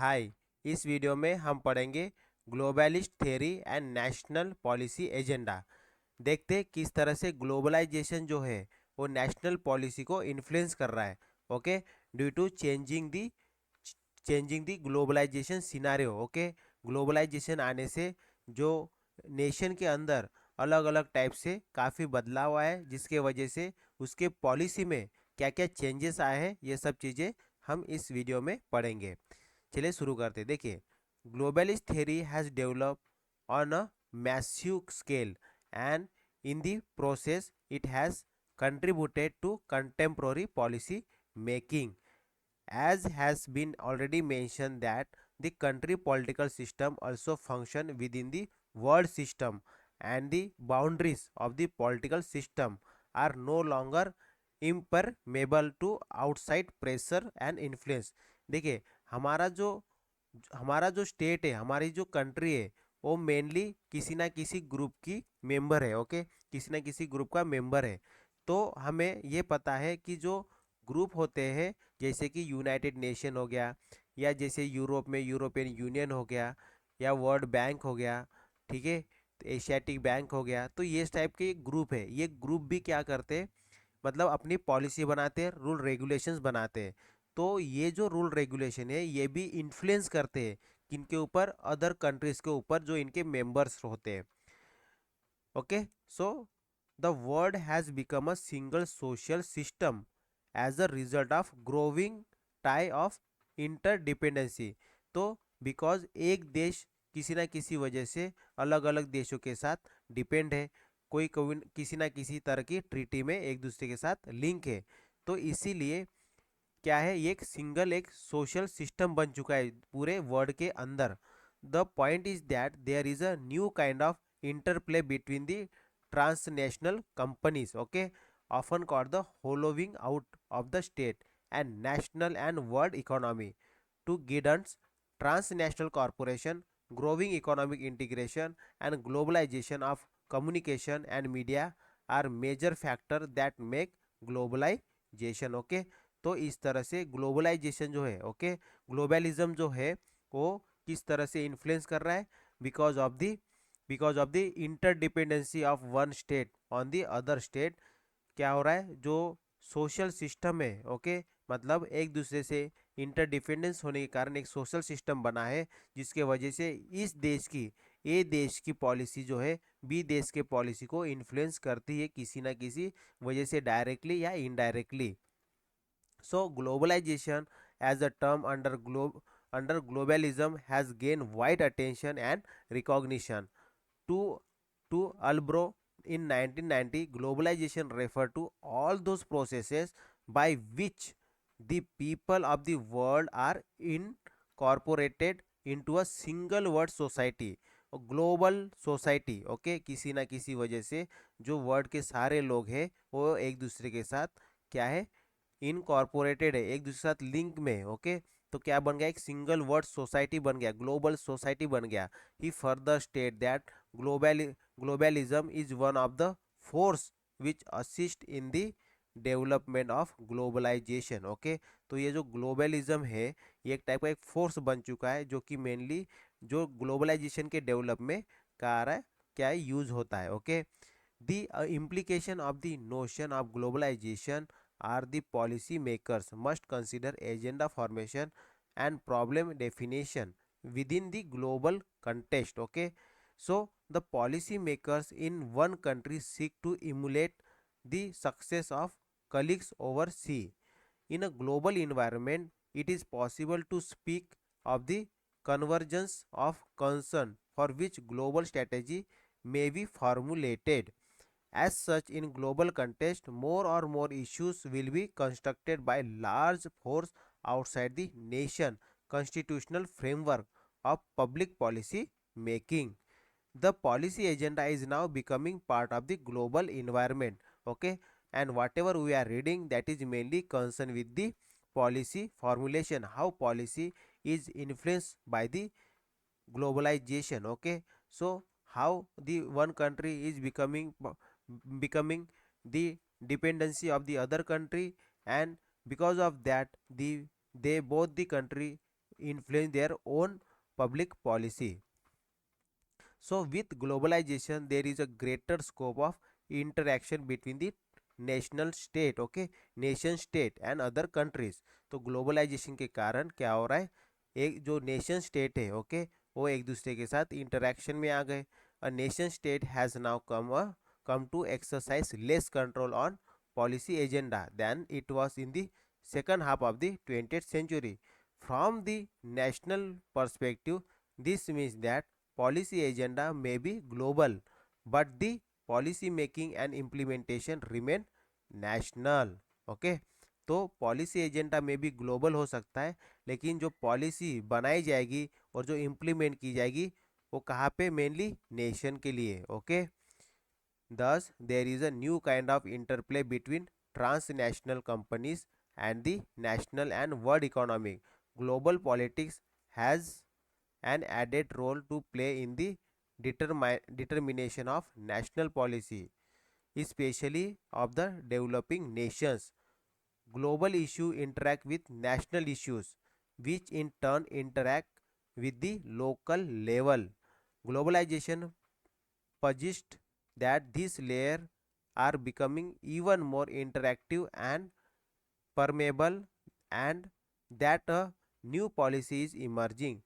हाय। इस वीडियो में हम पढ़ेंगे globalist theory and national policy agenda. देखते हैं किस तरह से ग्लोबलाइजेशन जो है वो नेशनल पॉलिसी को इन्फ्लुएंस कर रहा है। Okay, due to changing the globalisation scenario. Okay, globalisation आने से जो नेशन के अंदर अलग अलग टाइप से काफ़ी बदलाव आया है, जिसके वजह से उसके पॉलिसी में क्या क्या चेंजेस आए हैं, ये सब चीज़ें हम इस वीडियो में पढ़ेंगे। चलिए शुरू करते हैं। देखिए, globalist theory has develop on a massive scale and in the process it has contributed to contemporary policy making. As has been already mentioned that the country political system also function within the world system, and the boundaries of the political system are no longer impermeable to outside pressure and influence. देखिए, हमारा जो हमारा जो state है, हमारी जो country है, वो मेनली किसी ना किसी ग्रुप की मेंबर है। ओके, किसी ना किसी ग्रुप का मेंबर है। तो हमें ये पता है कि जो ग्रुप होते हैं, जैसे कि यूनाइटेड नेशन हो गया, या जैसे यूरोप में यूरोपियन यूनियन हो गया, या वर्ल्ड बैंक हो गया, ठीक है, तो एशियाटिक बैंक हो गया, तो ये इस टाइप के ग्रुप है। ये ग्रुप भी क्या करते हैं, मतलब अपनी पॉलिसी बनाते हैं, रूल रेगुलेशंस बनाते हैं। तो ये जो रूल रेगुलेशन है ये भी इन्फ्लुएंस करते हैं किनके ऊपर, अदर कंट्रीज के ऊपर जो इनके मेंबर्स होते हैं। Okay, so the world has become a single social system as a result of growing tie of interdependency. तो बिकॉज एक देश किसी ना किसी वजह से अलग अलग देशों के साथ डिपेंड है, कोई कोई किसी ना किसी तरह की ट्रीटी में एक दूसरे के साथ लिंक है, तो इसीलिए क्या है, ये एक सिंगल एक सोशल सिस्टम बन चुका है पूरे वर्ल्ड के अंदर। The point is that there is a new kind of interplay between the transnational companies, okay, often called the hollowing out of the state and national and world economy to guidance transnational corporation, growing economic integration, and globalization of communication and media are major factor that make globalization. Okay, तो इस तरह से globalisation जो है, okay, globalism जो है वो किस तरह से इन्फ्लुएंस कर रहा है, because of the interdependency of one state on the other state. क्या हो रहा है, जो सोशल सिस्टम है, ओके, मतलब एक दूसरे से इंटरडिपेंडेंस होने के कारण एक सोशल सिस्टम बना है, जिसके वजह से इस देश की ए देश की पॉलिसी जो है बी देश के पॉलिसी को इन्फ्लुएंस करती है किसी ना किसी वजह से, डायरेक्टली या indirectly. So globalisation as a term under globalism has gain wide attention and recognition. To to Albro in 1990, globalization referred to all those processes by which the people of the world are incorporated into a single world society, global society. Okay, किसी ना किसी वजह से जो world के सारे लोग हैं वो एक दूसरे के साथ क्या है, इनकॉर्पोरेटेड है, एक दूसरे के साथ लिंक में है। ओके, तो क्या बन गया, एक सिंगल वर्ल्ड सोसाइटी बन गया, ग्लोबल सोसाइटी बन गया। He further state that globalism is one of the force which assist in the development of globalisation. Okay, तो ये जो ग्लोबलिज्म है ये एक टाइप का एक फोर्स बन चुका है, जो कि मेनली जो ग्लोबलाइजेशन के डेवलप में क्या आ रहा है, क्या यूज होता है। Okay, the implication of the notion of globalization are the policy makers must consider agenda formation and problem definition within the global context. Okay, so the policy makers in one country seek to emulate the success of colleagues overseas. In a global environment, it is possible to speak of the convergence of concern for which global strategy may be formulated. As such, in global context, more or more issues will be constructed by large force outside the nation constitutional framework of public policy making. The policy agenda is now becoming part of the global environment. Okay, and whatever we are reading, that is mainly concerned with the policy formulation, how policy is influenced by the globalization. Okay, so how the one country is becoming the dependency of the other country, and because of that they both the country influence their own public policy. So with globalization there is a greater scope of interaction between the national state, okay, nation state and other countries. तो globalisation के कारण क्या हो रहा है, एक जो nation state है, ओके, वो एक दूसरे के साथ इंटरेक्शन में आ गए. A nation state has now come to exercise less control on policy agenda than it was in the second half of the 20th century. From the national perspective, this means that policy agenda may be global, but the policy making and implementation remain national. Okay, तो policy agenda में भी global हो सकता है, लेकिन जो policy बनाई जाएगी और जो इम्प्लीमेंट की जाएगी वो कहाँ पे, मेनली नेशन के लिए. Okay, thus there is a new kind of interplay between transnational companies and the national and world economy. Global politics has an added role to play in the determination of national policy, especially of the developing nations. Global issues interact with national issues, which in turn interact with the local level. Globalization suggests that these layers are becoming even more interactive and permeable, and that a new policy is emerging.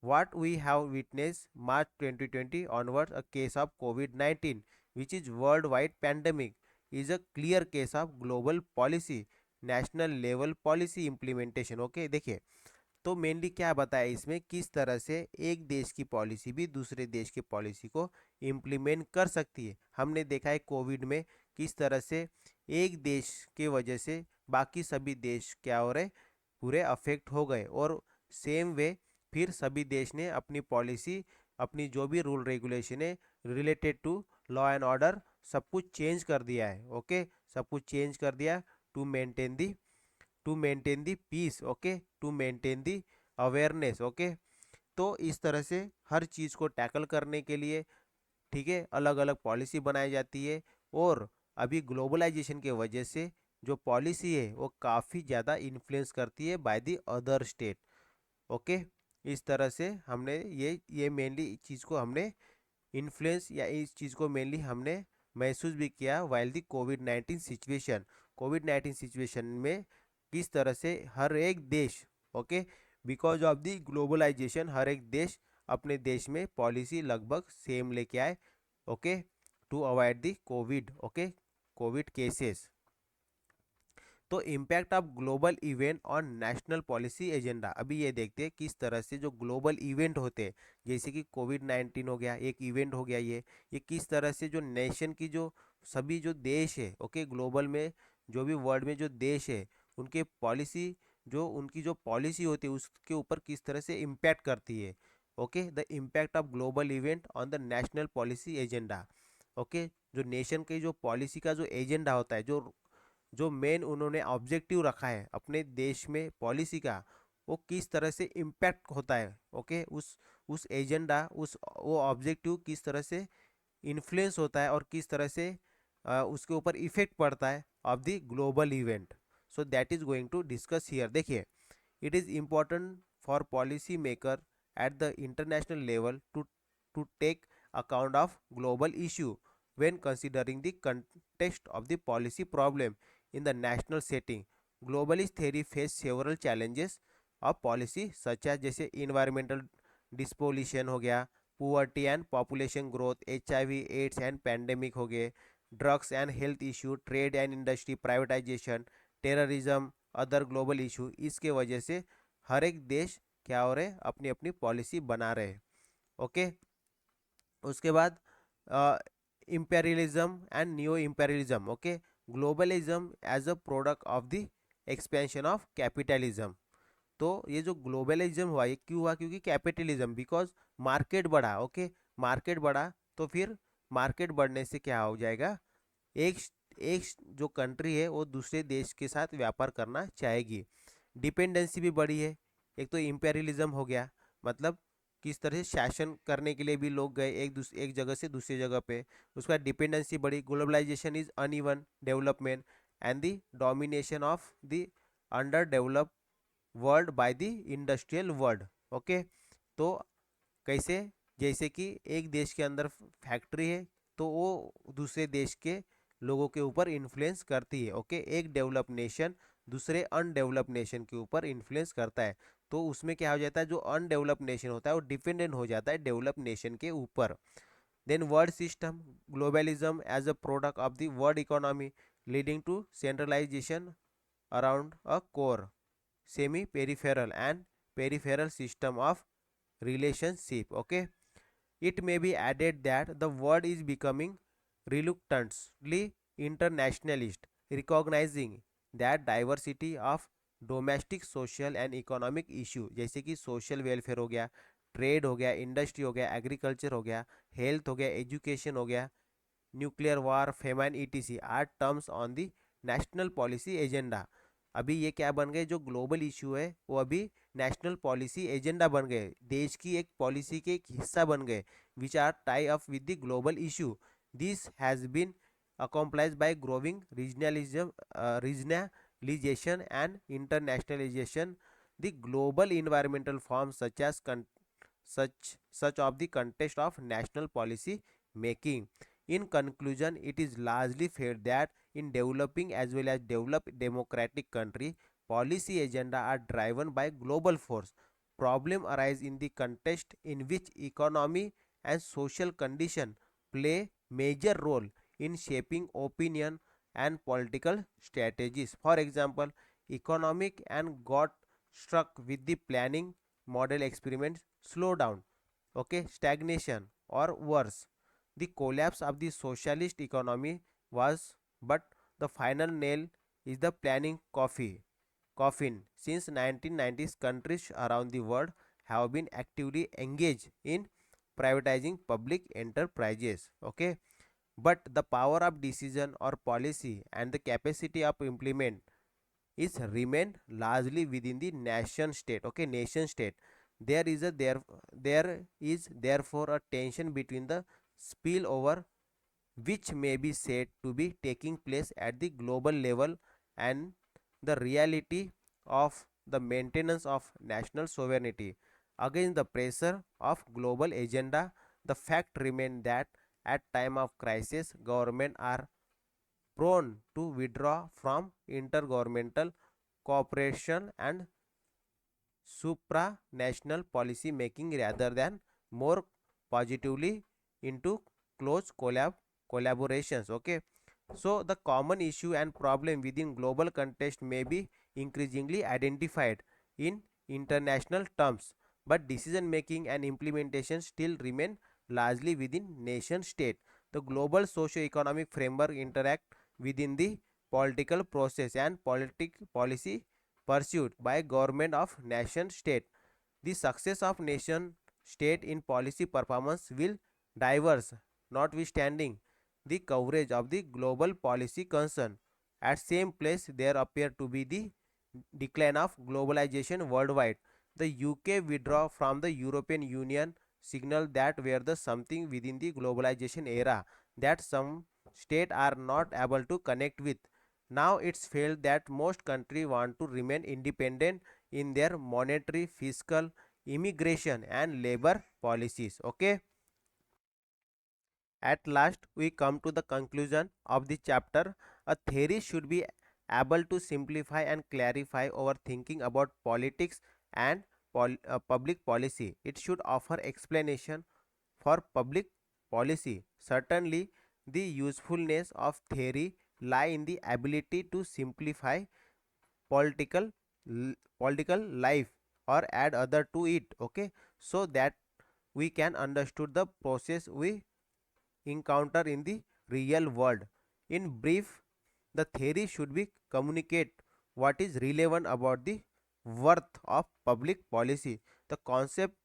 What we have witnessed March 2020 onwards, a case of COVID-19, which is worldwide pandemic, is a clear case of global policy, national level policy implementation. Okay, देखिए, तो mainly क्या बताया इसमें, किस तरह से एक देश की पॉलिसी भी दूसरे देश की पॉलिसी को इम्प्लीमेंट कर सकती है. हमने देखा है कोविड में किस तरह से एक देश के वजह से बाकी सभी देश क्या हो रहे, पूरे अफेक्ट हो गए. और सेम वे फिर सभी देश ने अपनी पॉलिसी, अपनी जो भी रूल रेगुलेशन है related to law and order, सब कुछ चेंज कर दिया है. ओके, सब कुछ चेंज कर दिया to maintain the peace, okay, to maintain the awareness. Okay, तो इस तरह से हर चीज़ को टैकल करने के लिए, ठीक है, अलग अलग पॉलिसी बनाई जाती है. और अभी ग्लोबलाइजेशन के वजह से जो पॉलिसी है वो काफ़ी ज़्यादा इन्फ्लुएंस करती है by the other state. Okay, इस तरह से हमने ये मेनली चीज़ को हमने इन्फ्लुएंस, या इस चीज़ को मेनली हमने महसूस भी किया वाइल द कोविड 19 सिचुएशन में किस तरह से हर एक देश, okay, because of the globalisation हर एक देश अपने देश में पॉलिसी लगभग सेम लेके आए, okay, to avoid the COVID cases. तो impact of global event on national policy agenda. अभी ये देखते हैं किस तरह से जो ग्लोबल इवेंट होते हैं, जैसे कि कोविड-19 हो गया, एक इवेंट हो गया, ये किस तरह से जो नेशन की जो सभी जो देश है, ओके, ग्लोबल में जो भी वर्ल्ड में जो देश है, उनके पॉलिसी, जो उनकी जो पॉलिसी होती है उसके ऊपर किस तरह से इम्पैक्ट करती है. Okay, the impact of global event on the national policy agenda. Okay, जो नेशन की जो पॉलिसी का जो एजेंडा होता है, जो जो मेन उन्होंने ऑब्जेक्टिव रखा है अपने देश में पॉलिसी का, वो किस तरह से इम्पैक्ट होता है. ओके, उस एजेंडा, उस वो ऑब्जेक्टिव किस तरह से इन्फ्लुएंस होता है और किस तरह से उसके ऊपर इफेक्ट पड़ता है of the global event. So that is going to discuss here. देखिए, it is important for policy maker at the international level to take account of global issue when considering the context of the policy problem in the national setting. Globalist theory face several challenges of policy such as जैसे environmental dispollution हो गया, poverty and population growth, HIV AIDS and pandemic हो गए, drugs and health issue, trade and industry privatisation, terrorism, other global issue. इसके वजह से हर एक देश क्या हो रहे हैं, अपनी अपनी पॉलिसी बना रहे हैं. ओके, उसके बाद imperialism and neo-imperialism. Okay, globalism as a product of the expansion of capitalism. तो ये जो ग्लोबलिज्म हुआ ये क्यों हुआ, क्योंकि कैपिटलिज्म, बिकॉज मार्केट बढ़ा. ओके, मार्केट बढ़ा तो फिर मार्केट बढ़ने से क्या हो जाएगा, एक एक जो कंट्री है वो दूसरे देश के साथ व्यापार करना चाहेगी. डिपेंडेंसी भी बढ़ी है. एक तो इम्पेरियलिज्म हो गया, मतलब किस तरह से शासन करने के लिए भी लोग गए एक जगह से दूसरी जगह पे. उसका डिपेंडेंसी बढ़ी. Globalisation is uneven development and the domination of the under develop world by the industrial world. Okay, तो कैसे, जैसे कि एक देश के अंदर फैक्ट्री है तो वो दूसरे देश के लोगों के ऊपर इन्फ्लुएंस करती है। ओके, एक डेवलप नेशन दूसरे अनडेवलप नेशन के ऊपर इन्फ्लुएंस करता है, तो उसमें क्या हो जाता है, जो अनडेवलप नेशन होता है वो डिपेंडेंट हो जाता है डेवलप नेशन के ऊपर। Then world system globalism as a product of the world economy leading to centralization around a core semi-peripheral and peripheral system of relationship. Okay, it may be added that the world is becoming reluctantly internationalist, recognizing that diversity of domestic social and economic issue जैसे कि social welfare हो गया, trade हो गया, industry हो गया, agriculture हो गया, हेल्थ हो गया, एजुकेशन हो गया, nuclear war, famine ETC are terms on the national policy agenda. अभी ये क्या बन गए, जो ग्लोबल इशू है वो अभी नेशनल पॉलिसी एजेंडा बन गए, देश की एक पॉलिसी के एक हिस्सा बन गए, which are tie up with the global issue. This has been accomplished by growing regionalization and internationalization the global environmental forms such of the context of national policy making. In conclusion, it is largely felt that in developing as well as developed democratic country, policy agenda are driven by global force. Problem arise in the context in which economy and social condition play major role in shaping opinion and political strategies. For example, economic and got struck with the planning model experiments slow down, okay, stagnation or worse. The collapse of the socialist economy was, but the final nail is the planning coffin. Since 1990s, countries around the world have been actively engaged in privatizing public enterprises. Okay, but the power of decision or policy and the capacity of implement is remain largely within the nation state. Okay, nation state. There is therefore a tension between the spillover which may be said to be taking place at the global level and the reality of the maintenance of national sovereignty against the pressure of global agenda. The fact remains that at time of crisis government are prone to withdraw from intergovernmental cooperation and supranational policy making rather than more positively into close collaborations. Okay, so the common issue and problem within global context may be increasingly identified in international terms, but decision making and implementation still remain largely within nation state. The global socio-economic framework interact within the political process and policy pursued by government of nation state. The success of nation state in policy performance will diverse notwithstanding the coverage of the global policy concern. At same place there appear to be the decline of globalization worldwide. The UK withdraw from the European Union signal that were the something within the globalization era that some states are not able to connect with. Now it's felt that most countries want to remain independent in their monetary, fiscal, immigration and labor policies. Okay, at last we come to the conclusion of the chapter. A theory should be able to simplify and clarify our thinking about politics and public policy. It should offer explanation for public policy. Certainly, the usefulness of theory lie in the ability to simplify political political life or add other to it. Okay, so that we can understood the process we encounter in the real world. In brief, the theory should be communicate what is relevant about the worth of public policy. The concept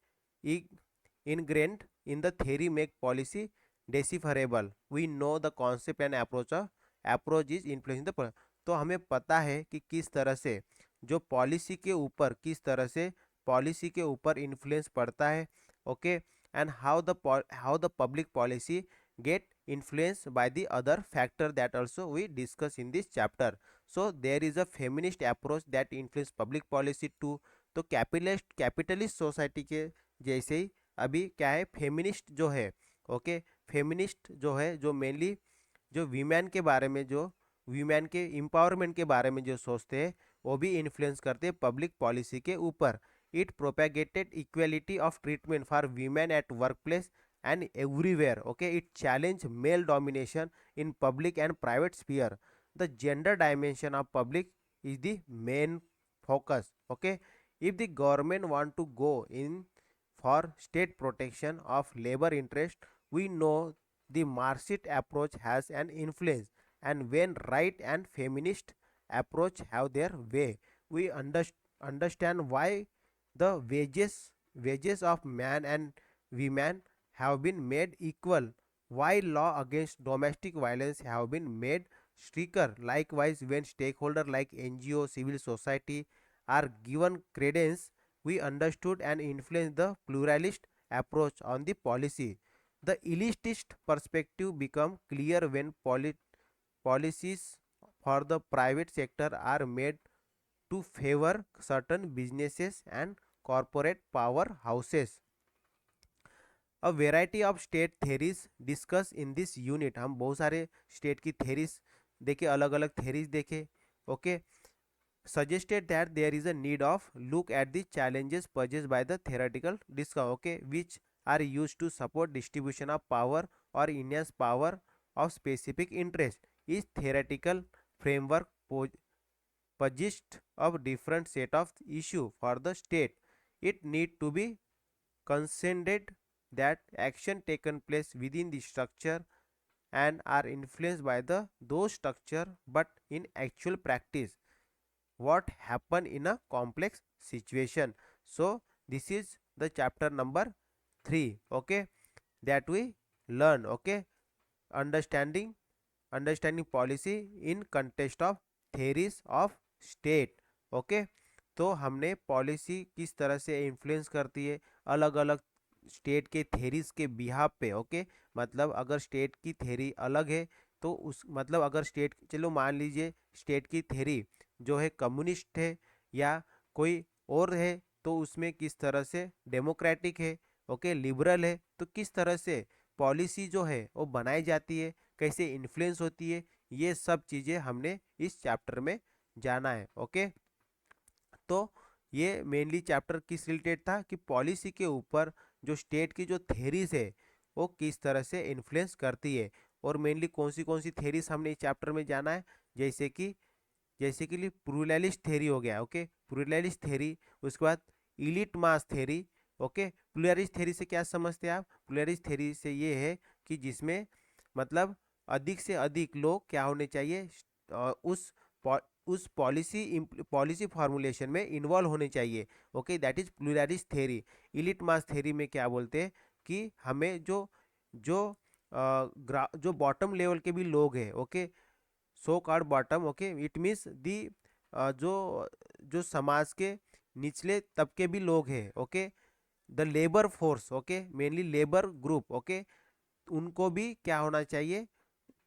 ingrained in the theory make policy decipherable. We know the concept and approach is influencing the तो हमें पता है कि किस तरह से जो policy के ऊपर किस तरह से पॉलिसी के ऊपर इन्फ्लुएंस पड़ता है। Okay, and how the public policy get influenced by the other factor that also we discuss in this chapter. So there is a feminist approach that influence public policy too. तो capitalist society के जैसे ही अभी क्या है, feminist जो है, okay, feminist जो है, जो मेनली जो वीमेन के बारे में, जो वीमेन के एम्पावरमेंट के बारे में जो सोचते हैं, वो भी इन्फ्लुएंस करते हैं पब्लिक पॉलिसी के ऊपर। It propagated equality of treatment for women at work place and everywhere, okay. It challenge male domination in public and private sphere. The gender dimension of public is the main focus, okay. If the government want to go in for state protection of labor interest, we know the Marxist approach has an influence, and when right and feminist approach have their way, we understand why the wages of man and women have been made equal, why law against domestic violence have been made stricter. Likewise, when stakeholders like NGO, civil society are given credence, we understood and influenced the pluralist approach on the policy. The elitist perspective become clear when policies for the private sector are made to favor certain businesses and corporate powerhouses. A variety of state theories discuss in this unit. हम बहुत सारे state की theories देखे, अलग अलग theories देखे, okay. suggested that there is a need of look at the challenges posed by the theoretical discount, okay, which are used to support distribution of power or enhance power of specific interest. Each theoretical framework posits of different set of issue for the state. It need to be conceded that action taken place within the structure and are influenced by the those structure, but in actual practice what happen in a complex situation. So this is the chapter number 3, okay, that we learn, okay. Understanding policy in context of theories of state, okay. तो हमने policy किस तरह से influence करती है अलग अलग state के थेरीज के बिहाफ पे, ओके। मतलब अगर स्टेट की थेरी अलग है तो उस मतलब अगर स्टेट, चलो मान लीजिए स्टेट की थेरी जो है कम्युनिस्ट है या कोई और है, तो उसमें किस तरह से डेमोक्रेटिक है, ओके, लिबरल है, तो किस तरह से पॉलिसी जो है वो बनाई जाती है, कैसे इन्फ्लुएंस होती है, ये सब चीज़ें हमने इस चैप्टर में जाना है, ओके। तो ये मेनली चैप्टर किस रिलेटेड था कि पॉलिसी के ऊपर जो स्टेट की जो थेरीज है वो किस तरह से इन्फ्लुएंस करती है, और मेनली कौन सी थेरीज हमने इस चैप्टर में जाना है, जैसे कि प्लूरलिस्ट थेरी हो गया, ओके, प्लूरलिस्ट थेरी। उसके बाद इलिट मास थेरी, ओके। प्लूरलिस्ट थेरी से क्या समझते हैं आप? प्लूरलिस्ट थेरी से ये है कि जिसमें मतलब अधिक से अधिक लोग क्या होने चाहिए, उस उस पॉलिसी फार्मूलेशन में इन्वॉल्व होने चाहिए, okay, that is pluralist theory. Elite mass theory में क्या बोलते हैं कि हमें जो जो बॉटम लेवल के भी लोग हैं, okay, so card bottom, okay, it means the जो जो समाज के निचले तबके भी लोग हैं, okay, the labour force, okay, mainly labour group, okay, उनको भी क्या होना चाहिए,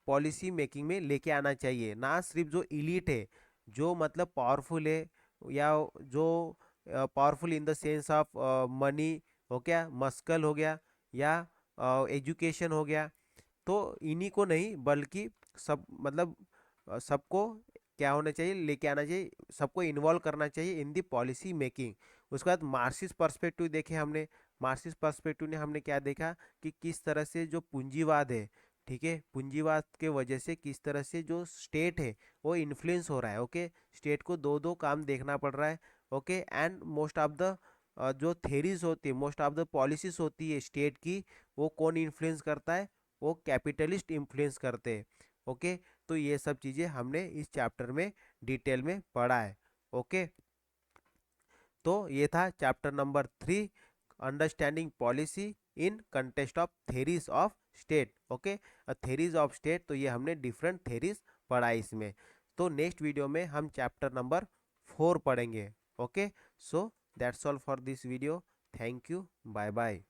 पॉलिसी मेकिंग में लेके आना चाहिए। ना सिर्फ जो इलीट है, जो मतलब पावरफुल है, या जो powerful in the sense of money हो गया, मस्कल हो गया, या एजुकेशन हो गया, तो इन्हीं को नहीं बल्कि सब मतलब सबको क्या होना चाहिए, लेके आना चाहिए, सबको इन्वॉल्व करना चाहिए इन दी पॉलिसी मेकिंग। उसके बाद मार्क्सिस्ट पर्सपेक्टिव देखे हमने। मार्क्सिस्ट पर्सपेक्टिव ने हमने क्या देखा कि किस तरह से जो पूंजीवाद है, ठीक है, पूंजीवाद के वजह से किस तरह से जो स्टेट है वो इन्फ्लुएंस हो रहा है, ओके। स्टेट को दो दो काम देखना पड़ रहा है, okay. And most of the जो थेरीज होती है, मोस्ट ऑफ द पॉलिसीज होती है स्टेट की, वो कौन इन्फ्लुएंस करता है, वो कैपिटलिस्ट इन्फ्लुएंस करते हैं, ओके। तो ये सब चीज़ें हमने इस चैप्टर में डिटेल में पढ़ा है, ओके। तो ये था chapter number 3, understanding policy in context of theories of state, okay. Theories of state, तो ये हमने डिफरेंट थेरीज पढ़ा है इसमें। तो नेक्स्ट वीडियो में हम चैप्टर नंबर 4 पढ़ेंगे, okay. So that's all for this video. Thank you, bye bye.